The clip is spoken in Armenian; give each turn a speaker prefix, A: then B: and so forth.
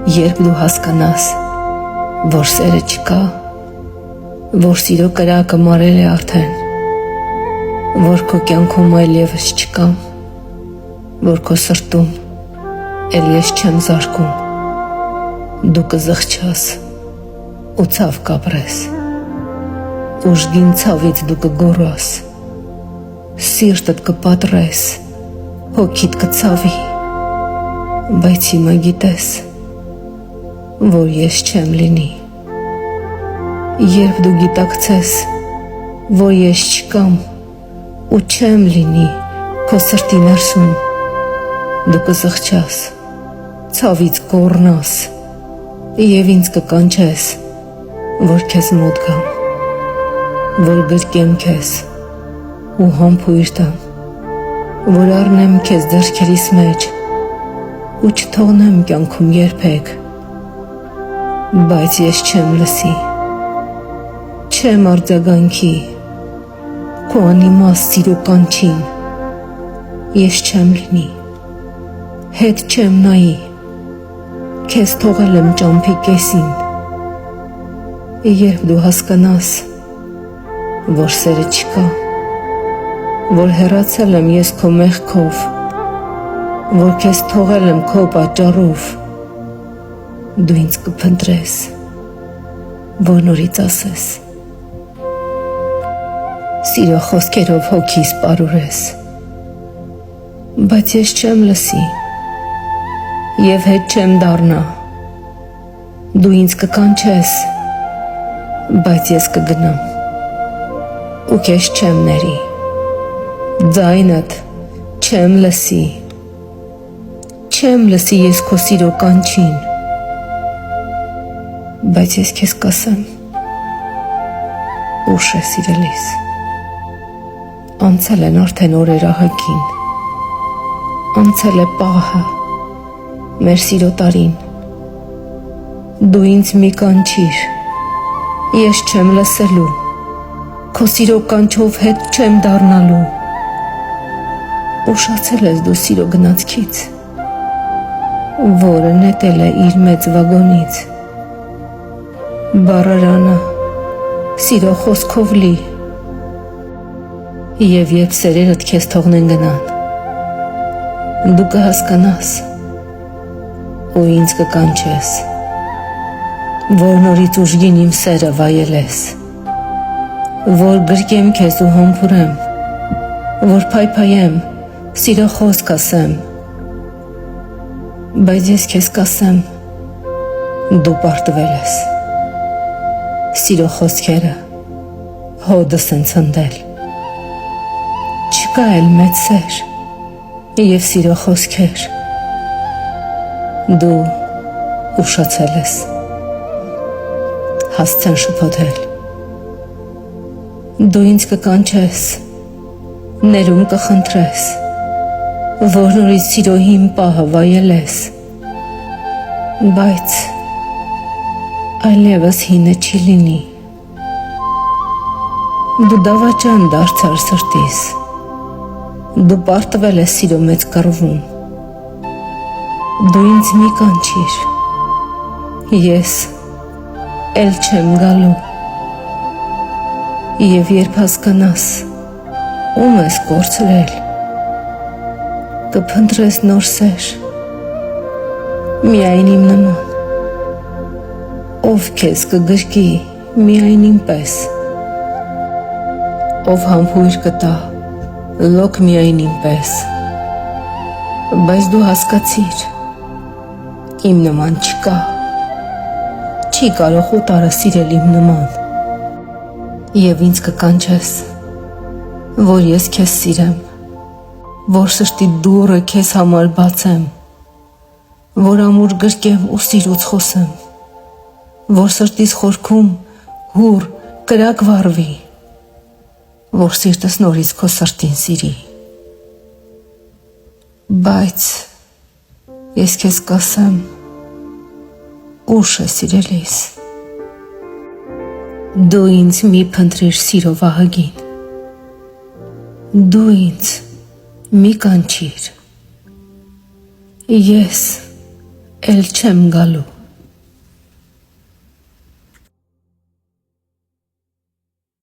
A: երբ դու հասկանաս, որ սերը չկա, որ սիրո կրակը մարել է արդեն, որ քո կյանքում այլ ևս չկամ, որ քո սրտում էլ ես չեմ զարկում, դու կզղջաս ու ցավ կապրես, ուժգին ցավից դու կգոռաս, սիրտդ կպատրես, հոգիդ կցավի, բայց հիմա գիտես, որ ես չեմ լինի, երբ դու գիտակցես, որ ես չկամ ու չեմ լինի քո սրտի ներսում, դու կզղջաս, ցավից կոռնաս և ինձ կկանչես, որ քեզ մոտ գամ, որ գրկեմ քեզ ու համբույր տամ, որ առնեմ քեզ ձեռքերիս մեջ ու չթողնեմ կյանքում երբեք, բայց ես չեմ լսի, չեմ արձագանքի քո անիմաստ սիրո կանչին, ես չեմ լինի, հետ չեմ նայի, քեզ թողել եմ ճամփի կեսին, երբ դու հասկանաս, որ սերը չկա, որ հեռացել եմ ես քո մեղքով, որ քեզ թողել եմ քո պատճառով, դու ինձ կփնտրես, որ նորից ասես, սիրո խոսքերով հոգիս պարուրես, բայց ես չեմ լսի և հետ չեմ դառնա, դու ինձ կկանչես, բայց ես կգնամ ու քեզ չեմ ների, ձայնդ չեմ լսի, չեմ լսի ես քո սիրո կանչին, բայց ես քեզ կասեմ, ուշ է սիրելիս, անցել են արդեն օրեր ահագին, անցել է պահը, մեր սիրո տարին, դու ինձ մի կանչիր, ես չեմ լսելու, քո սիրո կանչով հետ չեմ դառնալու, ուշացել ես դու սիրո գնացքից, որը նետել է իր մեծ վագոնից, բառարանը սիրո խոսքով լի, և երբ սերերդ քեզ թողնեն գնան, դու կհասկանաս ու ինձ կկանչես, որ նորից ուժգին իմ սերը վայելես, որ գրկեմ քեզ ու համբուրեմ, որ փայփայեմ, սիրո խոսք ասեմ, բայց ես քեզ կասեմ, դու պարտվել ես, սիրո խոսքերը հոդս են ցնդել, չկա էլ մեծ սեր և սիրո խոսքեր, դու ուշացել ես, հասցեն շփոթել, դու ինձ կկանչես, ներում կխնդրես, որ նորից սիրո հիմ պահը վայելես, բայց այլևս հինը չի լինի, դու դավաճան դարձար սրտիս, դու պարտվել ես սիրո մեծ կռվում, դու ինձ մի կանչիր, ես էլ չեմ գալու, և երբ հասկանաս, ում ես կորցրել, կփնտրես նոր սեր, միայն իմ նման, ով քեզ կգրկի միայն իմ պես, ով համբույր կտա լոկ միայն իմ պես, բայց դու հասկացիր, իմ նման չկա, չի կարող օտարը սիրել իմ նման, և ինձ կկանչես, որ ես քեզ սիրեմ, որ սրտի դուռը քեզ համար բացեմ, որ ամուր գրկեմ ու սիրուց խոսեմ, որ սրտիս խորքում հուր կրակ վառվի, որ սիրտս նորից քո սրտին սիրի, բայց ես քեզ կասեմ, ուշ է սիրելիս, դու ինձ մի փնտրիր սիրով ահագին, դու ինձ մի կանչիր, ես էլ չեմ գալու,